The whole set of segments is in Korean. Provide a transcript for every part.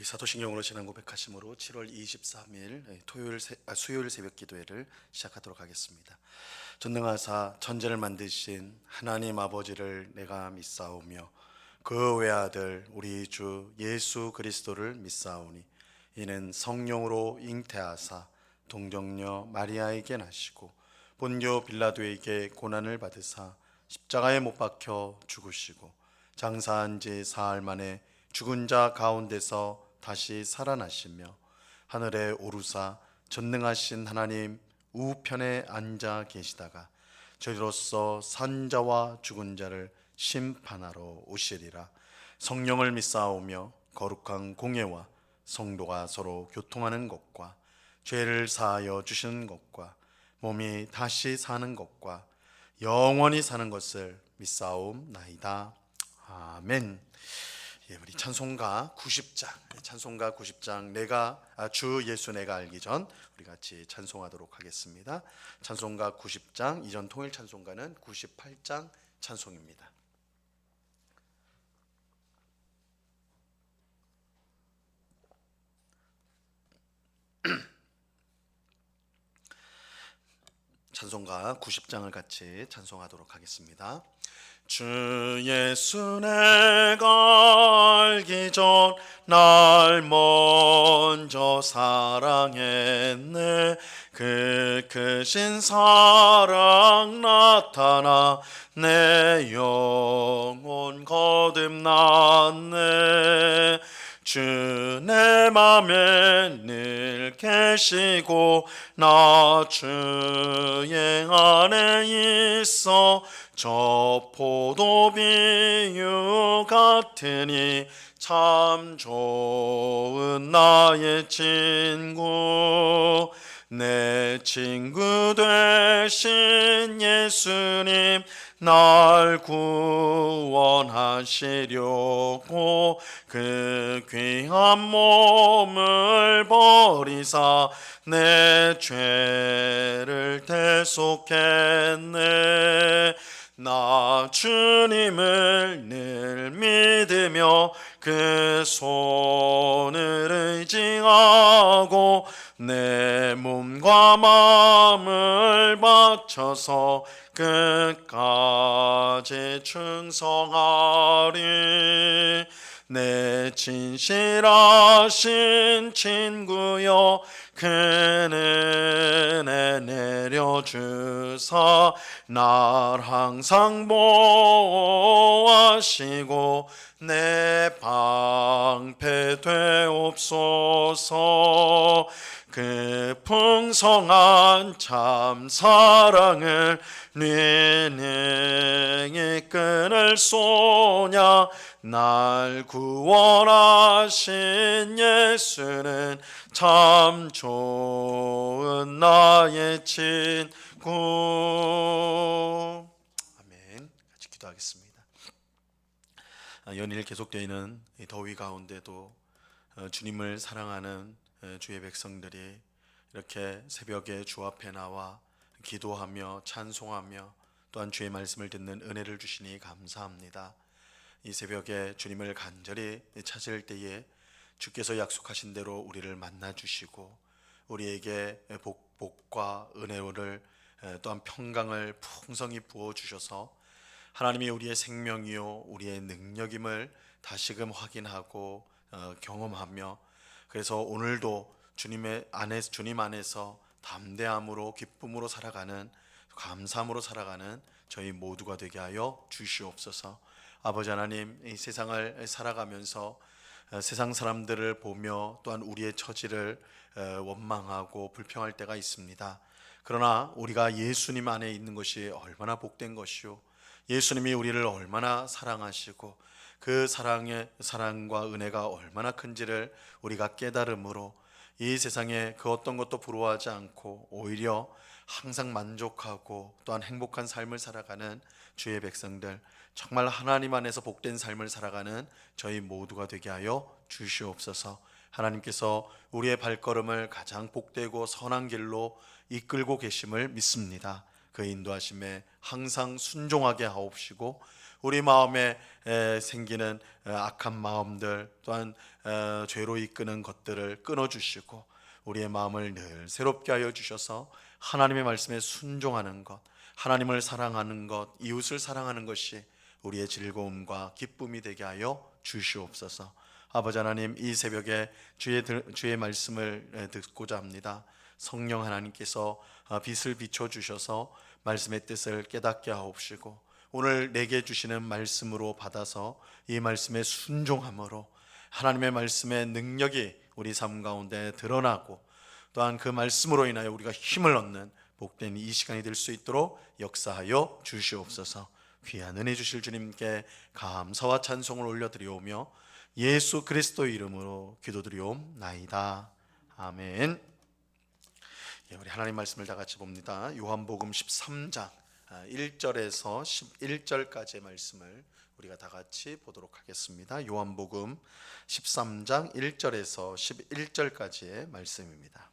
우리 사도신경으로 지난 고백하심으로 7월 23일 수요일 새벽 기도회를 시작하도록 하겠습니다. 전능하사 천지를 만드신 하나님 아버지를 내가 믿사오며 그 외아들 우리 주 예수 그리스도를 믿사오니 이는 성령으로 잉태하사 동정녀 마리아에게 나시고 본교 빌라도에게 고난을 받으사 십자가에 못 박혀 죽으시고 장사한 지 사흘 만에 죽은 자 가운데서 다시 살아나시며 하늘에 오르사 전능하신 하나님 우편에 앉아 계시다가 저희로서 산 자와 죽은 자를 심판하러 오시리라. 성령을 믿사오며 거룩한 공예와 성도가 서로 교통하는 것과 죄를 사하여 주시는 것과 몸이 다시 사는 것과 영원히 사는 것을 믿사옵나이다. 아멘. 우리 찬송가 90장 내가 주 예수 내가 알기 전 우리 같이 찬송하도록 하겠습니다. 찬송가 90장 이전 통일 찬송가는 98장 찬송입니다. 찬송가 90장을 같이 찬송하도록 하겠습니다. 주 예수 내가 알기 전 날 먼저 사랑했네. 그 크신 사랑 나타나 내 영혼 거듭났네. 주 내 맘에 늘 계시고 나 주의 안에 있어 저 포도 비유 같으니 참 좋은 나의 친구. 내 친구 되신 예수님 날 구원하시려고 그 귀한 몸을 버리사 내 죄를 대속했네. 나 주님을 늘 믿으며 그 손을 의지하고 내 몸과 마음을 바쳐서 끝까지 충성하리. 내 진실하신 친구여 그 은혜 내려주사 날 항상 보호하시고 내 방패 되옵소서. 그 풍성한 참 사랑을 네 능히 끊을 소냐. 날 구원하신 예수는 참 좋은 나의 친구. 아멘. 같이 기도하겠습니다. 연일 계속되어 있는 더위 가운데도 주님을 사랑하는 주의 백성들이 이렇게 새벽에 주 앞에 나와 기도하며 찬송하며 또한 주의 말씀을 듣는 은혜를 주시니 감사합니다. 이 새벽에 주님을 간절히 찾을 때에 주께서 약속하신 대로 우리를 만나 주시고 우리에게 복과 은혜를 또한 평강을 풍성히 부어 주셔서 하나님이 우리의 생명이요 우리의 능력임을 다시금 확인하고 경험하며 그래서 오늘도 주님 안에서 담대함으로 기쁨으로 살아가는 감사함으로 살아가는 저희 모두가 되게 하여 주시옵소서. 아버지 하나님, 이 세상을 살아가면서 세상 사람들을 보며 또한 우리의 처지를 원망하고 불평할 때가 있습니다. 그러나 우리가 예수님 안에 있는 것이 얼마나 복된 것이요 예수님이 우리를 얼마나 사랑하시고 그 사랑과 은혜가 얼마나 큰지를 우리가 깨달음으로 이 세상에 그 어떤 것도 부러워하지 않고 오히려 항상 만족하고 또한 행복한 삶을 살아가는 주의 백성들, 정말 하나님 안에서 복된 삶을 살아가는 저희 모두가 되게 하여 주시옵소서. 하나님께서 우리의 발걸음을 가장 복되고 선한 길로 이끌고 계심을 믿습니다. 그 인도하심에 항상 순종하게 하옵시고, 우리 마음에 생기는 악한 마음들 또한 죄로 이끄는 것들을 끊어주시고, 우리의 마음을 늘 새롭게 하여 주셔서 하나님의 말씀에 순종하는 것, 하나님을 사랑하는 것, 이웃을 사랑하는 것이 우리의 즐거움과 기쁨이 되게 하여 주시옵소서. 아버지 하나님, 이 새벽에 주의 말씀을 듣고자 합니다. 성령 하나님께서 빛을 비춰주셔서 말씀의 뜻을 깨닫게 하옵시고, 오늘 내게 주시는 말씀으로 받아서 이 말씀에 순종함으로 하나님의 말씀의 능력이 우리 삶 가운데 드러나고, 또한 그 말씀으로 인하여 우리가 힘을 얻는 복된 이 시간이 될 수 있도록 역사하여 주시옵소서. 귀한 은혜 주실 주님께 감사와 찬송을 올려드리오며 예수 그리스도 이름으로 기도드리옵나이다. 아멘. 우리 하나님 말씀을 다 같이 봅니다. 요한복음 13장 1절에서 11절까지의 말씀을 우리가 다 같이 보도록 하겠습니다. 요한복음 13장 1절에서 11절까지의 말씀입니다.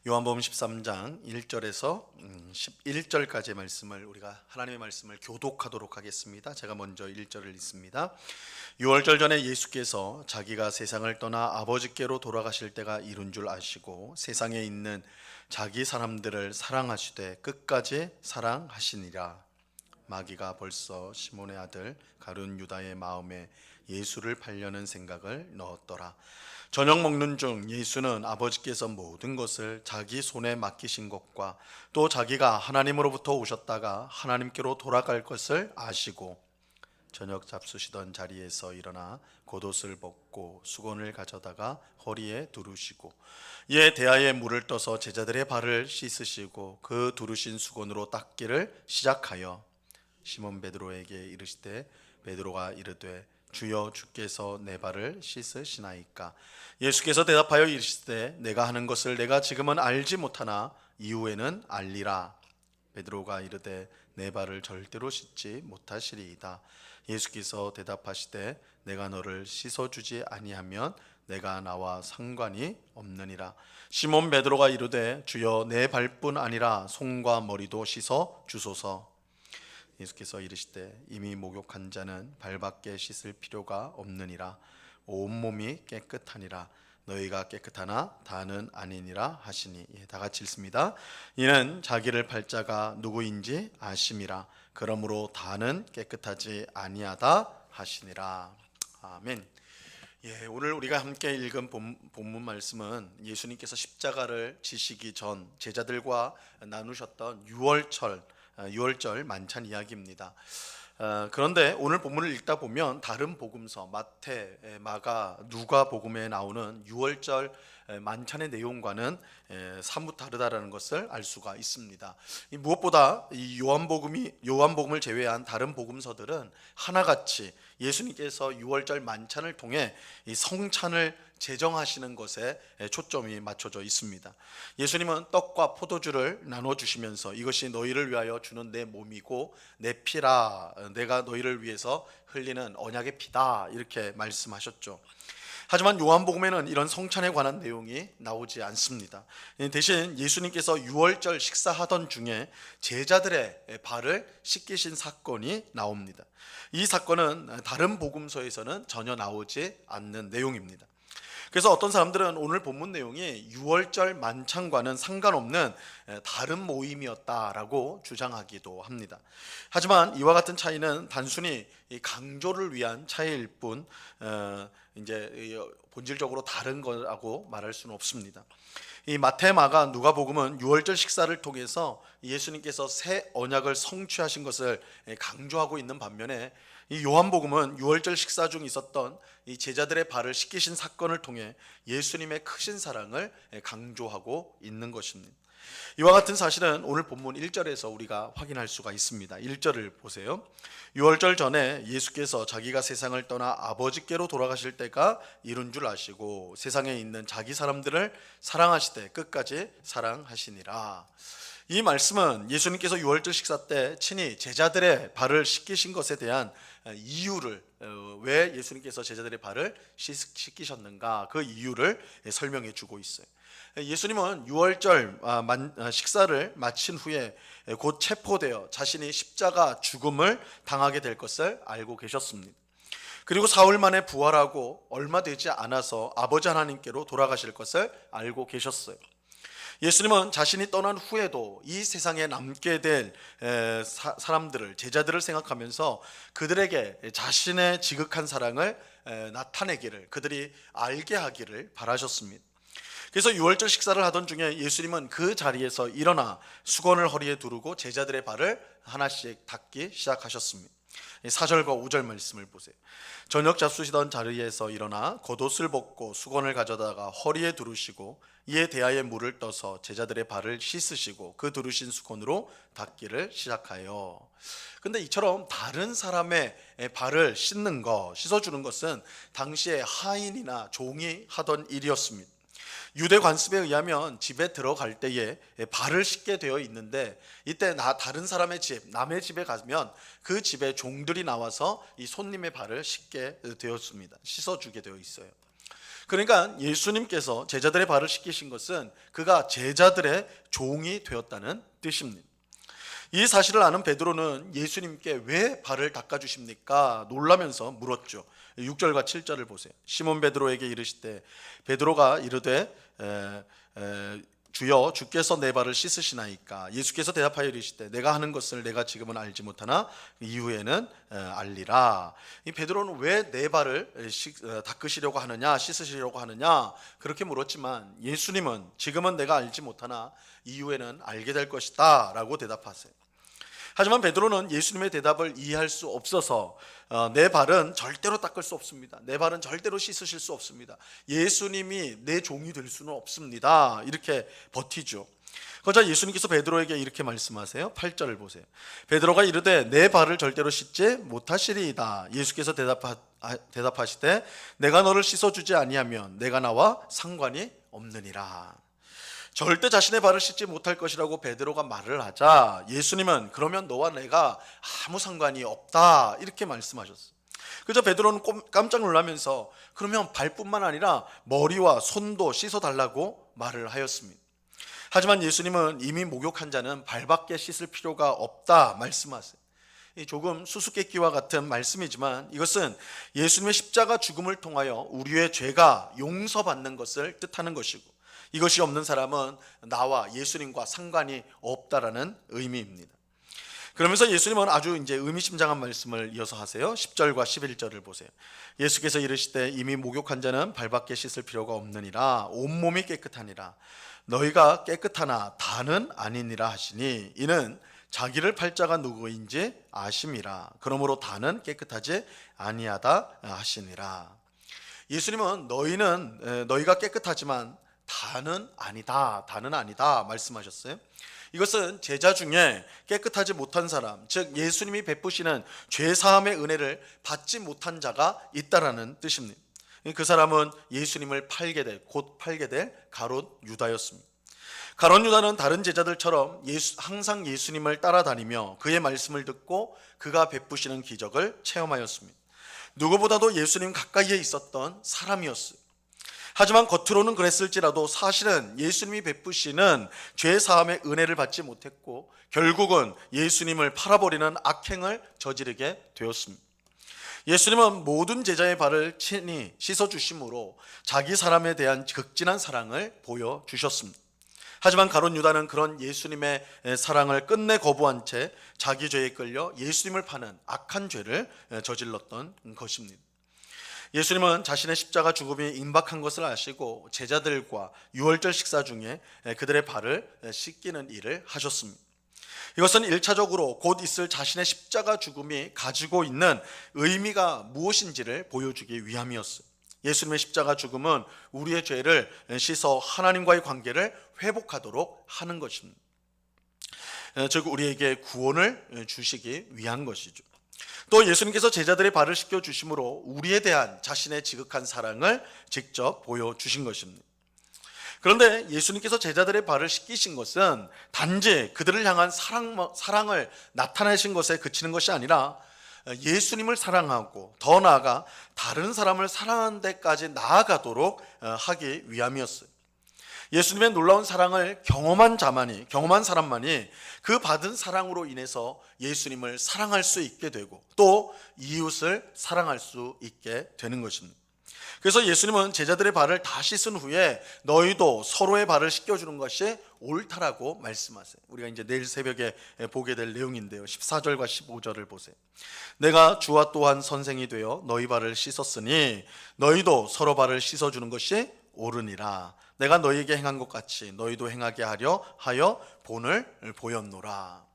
요한복음 13장 1절에서 11절까지의 말씀을 우리가 하나님의 말씀을 교독하도록 하겠습니다. 제가 먼저 1절을 읽습니다. 유월절 전에 예수께서 자기가 세상을 떠나 아버지께로 돌아가실 때가 이른 줄 아시고 세상에 있는 자기 사람들을 사랑하시되 끝까지 사랑하시니라. 마귀가 벌써 시몬의 아들 가룟 유다의 마음에 예수를 팔려는 생각을 넣었더라. 저녁 먹는 중 예수는 아버지께서 모든 것을 자기 손에 맡기신 것과 또 자기가 하나님으로부터 오셨다가 하나님께로 돌아갈 것을 아시고 저녁 잡수시던 자리에서 일어나 겉옷을 벗고 수건을 가져다가 허리에 두르시고 이에 대야에 물을 떠서 제자들의 발을 씻으시고 그 두르신 수건으로 닦기를 시작하여 시몬 베드로에게 이르시되 베드로가 이르되 주여 주께서 내 발을 씻으시나이까. 예수께서 대답하여 이르시되 내가 하는 것을 내가 지금은 알지 못하나 이후에는 알리라. 베드로가 이르되 내 발을 절대로 씻지 못하시리이다. 예수께서 대답하시되 내가 너를 씻어주지 아니하면 내가 나와 상관이 없느니라. 시몬 베드로가 이르되 주여 내 발뿐 아니라 손과 머리도 씻어 주소서. 예수께서 이르시되 이미 목욕한 자는 발밖에 씻을 필요가 없느니라. 온몸이 깨끗하니라. 너희가 깨끗하나 다는 아니니라 하시니. 다 같이 읽습니다. 이는 자기를 팔 자가 누구인지 아심이라. 그러므로 다는 깨끗하지 아니하다 하시니라. 아멘. 오늘 우리가 함께 읽은 본문 말씀은 예수님께서 십자가를 지시기 전 제자들과 나누셨던 유월절 만찬 이야기입니다. 그런데 오늘 본문을 읽다 보면 다른 복음서 마태, 마가, 누가 복음에 나오는 유월절 만찬의 내용과는 사뭇 다르다라는 것을 알 수가 있습니다. 무엇보다 이 요한복음을 제외한 다른 복음서들은 하나같이 예수님께서 유월절 만찬을 통해 이 성찬을 제정하시는 것에 초점이 맞춰져 있습니다. 예수님은 떡과 포도주를 나눠주시면서 이것이 너희를 위하여 주는 내 몸이고 내 피라, 내가 너희를 위해서 흘리는 언약의 피다, 이렇게 말씀하셨죠. 하지만 요한복음에는 이런 성찬에 관한 내용이 나오지 않습니다. 대신 예수님께서 유월절 식사하던 중에 제자들의 발을 씻기신 사건이 나옵니다. 이 사건은 다른 복음서에서는 전혀 나오지 않는 내용입니다. 그래서 어떤 사람들은 오늘 본문 내용이 유월절 만찬과는 상관없는 다른 모임이었다라고 주장하기도 합니다. 하지만 이와 같은 차이는 단순히 강조를 위한 차이일 뿐 이제 본질적으로 다른 거라고 말할 수는 없습니다. 이 마태, 마가, 누가복음은 유월절 식사를 통해서 예수님께서 새 언약을 성취하신 것을 강조하고 있는 반면에 이 요한복음은 유월절 식사 중 있었던 이 제자들의 발을 씻기신 사건을 통해 예수님의 크신 사랑을 강조하고 있는 것입니다. 이와 같은 사실은 오늘 본문 1절에서 우리가 확인할 수가 있습니다. 1절을 보세요. 유월절 전에 예수께서 자기가 세상을 떠나 아버지께로 돌아가실 때가 이른 줄 아시고 세상에 있는 자기 사람들을 사랑하시되 끝까지 사랑하시니라. 이 말씀은 예수님께서 유월절 식사 때 친히 제자들의 발을 씻기신 것에 대한 이유를, 왜 예수님께서 제자들의 발을 씻기셨는가, 그 이유를 설명해 주고 있어요. 예수님은 유월절 식사를 마친 후에 곧 체포되어 자신이 십자가 죽음을 당하게 될 것을 알고 계셨습니다. 그리고 사흘 만에 부활하고 얼마 되지 않아서 아버지 하나님께로 돌아가실 것을 알고 계셨어요. 예수님은 자신이 떠난 후에도 이 세상에 남게 될 사람들을, 제자들을 생각하면서 그들에게 자신의 지극한 사랑을 나타내기를, 그들이 알게 하기를 바라셨습니다. 그래서 유월절 식사를 하던 중에 예수님은 그 자리에서 일어나 수건을 허리에 두르고 제자들의 발을 하나씩 닦기 시작하셨습니다. 4절과 5절 말씀을 보세요. 저녁 잡수시던 자리에서 일어나 겉옷을 벗고 수건을 가져다가 허리에 두르시고 이에 대하에 물을 떠서 제자들의 발을 씻으시고 그 두르신 수건으로 닦기를 시작하여. 근데 이처럼 다른 사람의 발을 씻어주는 것은 당시에 하인이나 종이 하던 일이었습니다. 유대 관습에 의하면 집에 들어갈 때에 발을 씻게 되어 있는데, 이때 다른 사람의 집, 남의 집에 가면 그 집에 종들이 나와서 이 손님의 발을 씻게 되었습니다. 씻어주게 되어 있어요. 그러니까 예수님께서 제자들의 발을 씻기신 것은 그가 제자들의 종이 되었다는 뜻입니다. 이 사실을 아는 베드로는 예수님께 왜 발을 닦아주십니까? 놀라면서 물었죠. 6절과 7절을 보세요. 시몬 베드로에게 이르시되 베드로가 이르되 주여 주께서 내 발을 씻으시나이까? 예수께서 대답하여 이르시되 내가 하는 것을 내가 지금은 알지 못하나 이후에는 알리라. 이 베드로는 왜 내 발을 닦으시려고 하느냐, 씻으시려고 하느냐 그렇게 물었지만 예수님은 지금은 내가 알지 못하나 이후에는 알게 될 것이다 라고 대답하세요. 하지만 베드로는 예수님의 대답을 이해할 수 없어서 내 발은 절대로 닦을 수 없습니다. 내 발은 절대로 씻으실 수 없습니다. 예수님이 내 종이 될 수는 없습니다. 이렇게 버티죠. 그러자 예수님께서 베드로에게 이렇게 말씀하세요. 8절을 보세요. 베드로가 이르되 내 발을 절대로 씻지 못하시리이다. 예수께서 대답하시되 내가 너를 씻어주지 아니하면 내가 나와 상관이 없느니라. 절대 자신의 발을 씻지 못할 것이라고 베드로가 말을 하자 예수님은 그러면 너와 내가 아무 상관이 없다 이렇게 말씀하셨어요. 그래서 베드로는 깜짝 놀라면서 그러면 발뿐만 아니라 머리와 손도 씻어달라고 말을 하였습니다. 하지만 예수님은 이미 목욕한 자는 발밖에 씻을 필요가 없다 말씀하세요. 조금 수수께끼와 같은 말씀이지만 이것은 예수님의 십자가 죽음을 통하여 우리의 죄가 용서받는 것을 뜻하는 것이고, 이것이 없는 사람은 나와 예수님과 상관이 없다라는 의미입니다. 그러면서 예수님은 아주 이제 의미심장한 말씀을 이어서 하세요. 10절과 11절을 보세요. 예수께서 이르시되 이미 목욕한 자는 발밖에 씻을 필요가 없느니라 온몸이 깨끗하니라. 너희가 깨끗하나 다는 아니니라 하시니 이는 자기를 팔자가 누구인지 아심이라. 그러므로 다는 깨끗하지 아니하다 하시니라. 예수님은 너희가 깨끗하지만 다는 아니다 말씀하셨어요. 이것은 제자 중에 깨끗하지 못한 사람, 즉 예수님이 베푸시는 죄사함의 은혜를 받지 못한 자가 있다라는 뜻입니다. 그 사람은 예수님을 곧 팔게 될 가롯 유다였습니다. 가롯 유다는 다른 제자들처럼 항상 예수님을 따라다니며 그의 말씀을 듣고 그가 베푸시는 기적을 체험하였습니다. 누구보다도 예수님 가까이에 있었던 사람이었어요. 하지만 겉으로는 그랬을지라도 사실은 예수님이 베푸시는 죄사함의 은혜를 받지 못했고 결국은 예수님을 팔아버리는 악행을 저지르게 되었습니다. 예수님은 모든 제자의 발을 친히 씻어주심으로 자기 사람에 대한 극진한 사랑을 보여주셨습니다. 하지만 가롯 유다는 그런 예수님의 사랑을 끝내 거부한 채 자기 죄에 끌려 예수님을 파는 악한 죄를 저질렀던 것입니다. 예수님은 자신의 십자가 죽음이 임박한 것을 아시고 제자들과 유월절 식사 중에 그들의 발을 씻기는 일을 하셨습니다. 이것은 1차적으로 곧 있을 자신의 십자가 죽음이 가지고 있는 의미가 무엇인지를 보여주기 위함이었어요. 예수님의 십자가 죽음은 우리의 죄를 씻어 하나님과의 관계를 회복하도록 하는 것입니다. 즉 우리에게 구원을 주시기 위한 것이죠. 또 예수님께서 제자들의 발을 씻겨주심으로 우리에 대한 자신의 지극한 사랑을 직접 보여주신 것입니다. 그런데 예수님께서 제자들의 발을 씻기신 것은 단지 그들을 향한 사랑을 나타내신 것에 그치는 것이 아니라 예수님을 사랑하고 더 나아가 다른 사람을 사랑하는 데까지 나아가도록 하기 위함이었어요. 예수님의 놀라운 사랑을 경험한 사람만이 그 받은 사랑으로 인해서 예수님을 사랑할 수 있게 되고 또 이웃을 사랑할 수 있게 되는 것입니다. 그래서 예수님은 제자들의 발을 다 씻은 후에 너희도 서로의 발을 씻겨주는 것이 옳다라고 말씀하세요. 우리가 이제 내일 새벽에 보게 될 내용인데요. 14절과 15절을 보세요. 내가 주와 또한 선생이 되어 너희 발을 씻었으니 너희도 서로 발을 씻어주는 것이 옳으니라. 내가 너희에게 행한 것 같이 너희도 행하게 하여 본을 보였노라.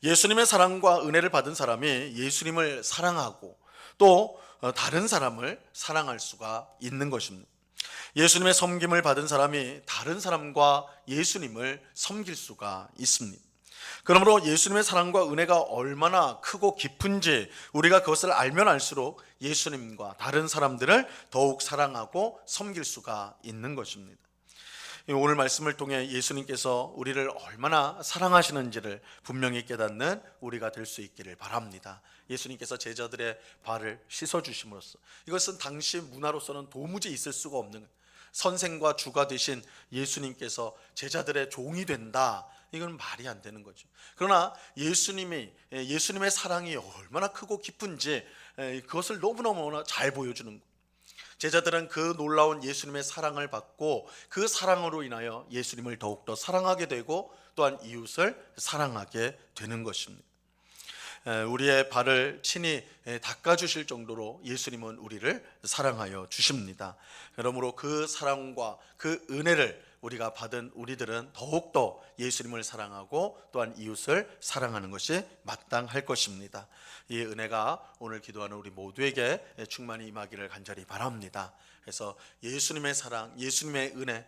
예수님의 사랑과 은혜를 받은 사람이 예수님을 사랑하고 또 다른 사람을 사랑할 수가 있는 것입니다. 예수님의 섬김을 받은 사람이 다른 사람과 예수님을 섬길 수가 있습니다. 그러므로 예수님의 사랑과 은혜가 얼마나 크고 깊은지 우리가 그것을 알면 알수록 예수님과 다른 사람들을 더욱 사랑하고 섬길 수가 있는 것입니다. 오늘 말씀을 통해 예수님께서 우리를 얼마나 사랑하시는지를 분명히 깨닫는 우리가 될 수 있기를 바랍니다. 예수님께서 제자들의 발을 씻어주심으로써 이것은 당시 문화로서는 도무지 있을 수가 없는 선생과 주가 되신 예수님께서 제자들의 종이 된다. 이건 말이 안 되는 거죠. 그러나 예수님의 사랑이 얼마나 크고 깊은지 그것을 너무너무 잘 보여주는 거예요. 제자들은 그 놀라운 예수님의 사랑을 받고 그 사랑으로 인하여 예수님을 더욱더 사랑하게 되고 또한 이웃을 사랑하게 되는 것입니다. 우리의 발을 친히 닦아주실 정도로 예수님은 우리를 사랑하여 주십니다. 그러므로 그 사랑과 그 은혜를 우리가 받은 우리들은 더욱더 예수님을 사랑하고 또한 이웃을 사랑하는 것이 마땅할 것입니다. 이 은혜가 오늘 기도하는 우리 모두에게 충만히 임하기를 간절히 바랍니다. 그래서 예수님의 사랑, 예수님의 은혜,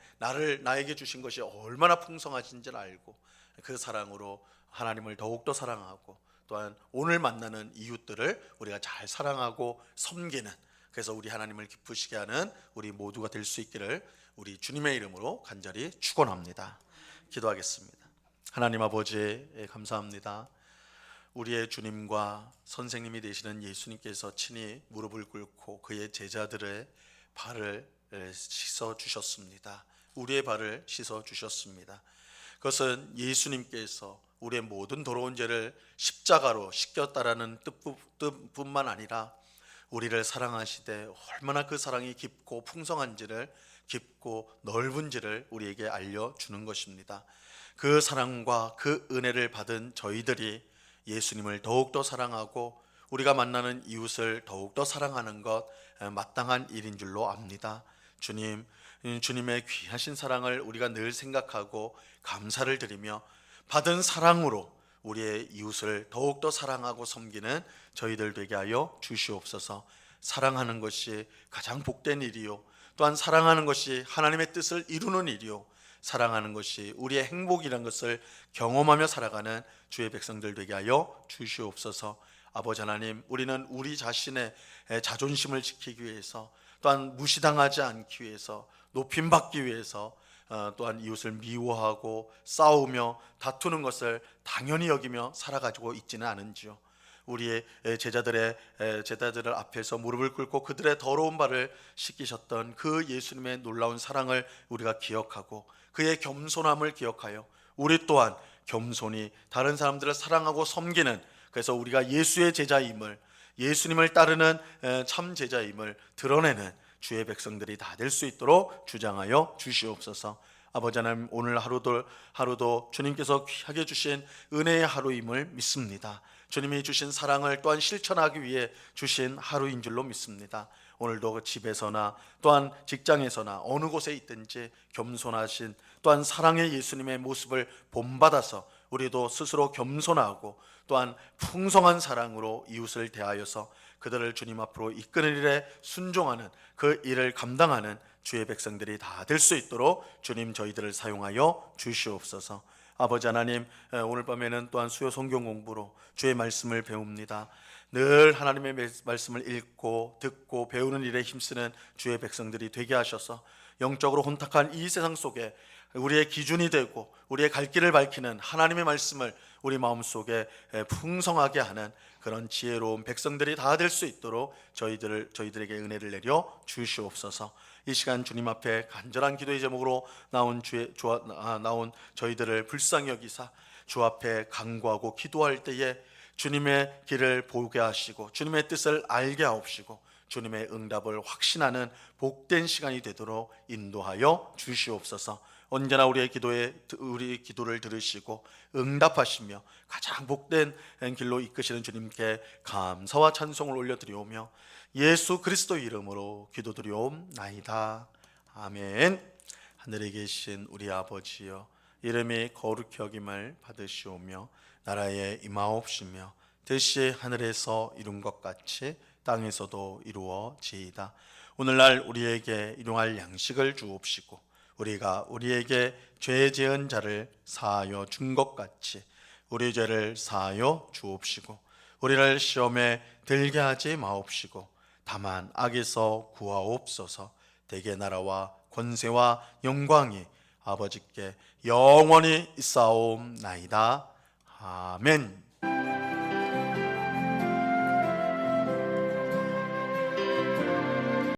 나에게 주신 것이 얼마나 풍성하신지를 알고 그 사랑으로 하나님을 더욱더 사랑하고 또한 오늘 만나는 이웃들을 우리가 잘 사랑하고 섬기는, 그래서 우리 하나님을 기쁘시게 하는 우리 모두가 될 수 있기를 우리 주님의 이름으로 간절히 축원합니다. 기도하겠습니다. 하나님 아버지 감사합니다. 우리의 주님과 선생님이 되시는 예수님께서 친히 무릎을 꿇고 그의 제자들의 발을 씻어 주셨습니다. 우리의 발을 씻어 주셨습니다. 그것은 예수님께서 우리의 모든 더러운 죄를 십자가로 씻겼다라는 뜻뿐만 아니라 우리를 사랑하시되 얼마나 그 사랑이 깊고 풍성한지를, 깊고 넓은지를 우리에게 알려주는 것입니다. 그 사랑과 그 은혜를 받은 저희들이 예수님을 더욱더 사랑하고 우리가 만나는 이웃을 더욱더 사랑하는 것 마땅한 일인 줄로 압니다. 주님의 귀하신 사랑을 우리가 늘 생각하고 감사를 드리며 받은 사랑으로 우리의 이웃을 더욱더 사랑하고 섬기는 저희들 되게 하여 주시옵소서. 사랑하는 것이 가장 복된 일이요, 또한 사랑하는 것이 하나님의 뜻을 이루는 일이요, 사랑하는 것이 우리의 행복이라는 것을 경험하며 살아가는 주의 백성들 되게 하여 주시옵소서. 아버지 하나님, 우리는 우리 자신의 자존심을 지키기 위해서, 또한 무시당하지 않기 위해서, 높임받기 위해서 또한 이웃을 미워하고 싸우며 다투는 것을 당연히 여기며 살아가지고 있지는 않은지요. 우리의 제자들을 앞에서 무릎을 꿇고 그들의 더러운 발을 씻기셨던 그 예수님의 놀라운 사랑을 우리가 기억하고 그의 겸손함을 기억하여 우리 또한 겸손히 다른 사람들을 사랑하고 섬기는, 그래서 우리가 예수의 제자임을, 예수님을 따르는 참 제자임을 드러내는 주의 백성들이 다 될 수 있도록 주장하여 주시옵소서. 아버지 하나님, 오늘 하루도 주님께서 귀하게 주신 은혜의 하루임을 믿습니다. 주님이 주신 사랑을 또한 실천하기 위해 주신 하루인 줄로 믿습니다. 오늘도 집에서나 또한 직장에서나 어느 곳에 있든지 겸손하신 또한 사랑의 예수님의 모습을 본받아서 우리도 스스로 겸손하고 또한 풍성한 사랑으로 이웃을 대하여서 그들을 주님 앞으로 이끄는 일에 순종하는, 그 일을 감당하는 주의 백성들이 다 될 수 있도록 주님 저희들을 사용하여 주시옵소서. 아버지 하나님, 오늘 밤에는 또한 수요 성경 공부로 주의 말씀을 배웁니다. 늘 하나님의 말씀을 읽고 듣고 배우는 일에 힘쓰는 주의 백성들이 되게 하셔서 영적으로 혼탁한 이 세상 속에 우리의 기준이 되고 우리의 갈 길을 밝히는 하나님의 말씀을 우리 마음속에 풍성하게 하는 그런 지혜로운 백성들이 다 될 수 있도록 저희들에게 은혜를 내려 주시옵소서. 이 시간 주님 앞에 간절한 기도의 제목으로 나온 저희들을 불쌍히 여기사 주 앞에 간구하고 기도할 때에 주님의 길을 보게 하시고 주님의 뜻을 알게 하옵시고 주님의 응답을 확신하는 복된 시간이 되도록 인도하여 주시옵소서. 언제나 우리 기도를 들으시고 응답하시며 가장 복된 길로 이끄시는 주님께 감사와 찬송을 올려드리오며 예수 그리스도 이름으로 기도드리옵나이다. 아멘. 하늘에 계신 우리 아버지여, 이름이 거룩히 여김을 받으시오며 나라에 임하옵시며 뜻이 하늘에서 이룬 것 같이 땅에서도 이루어지이다. 오늘날 우리에게 일용할 양식을 주옵시고 우리가 우리에게 죄 지은 자를 사하여 준 것 같이 우리 죄를 사하여 주옵시고 우리를 시험에 들게 하지 마옵시고 다만 악에서 구하옵소서. 대개 나라와 권세와 영광이 아버지께 영원히 있사옵나이다. 아멘.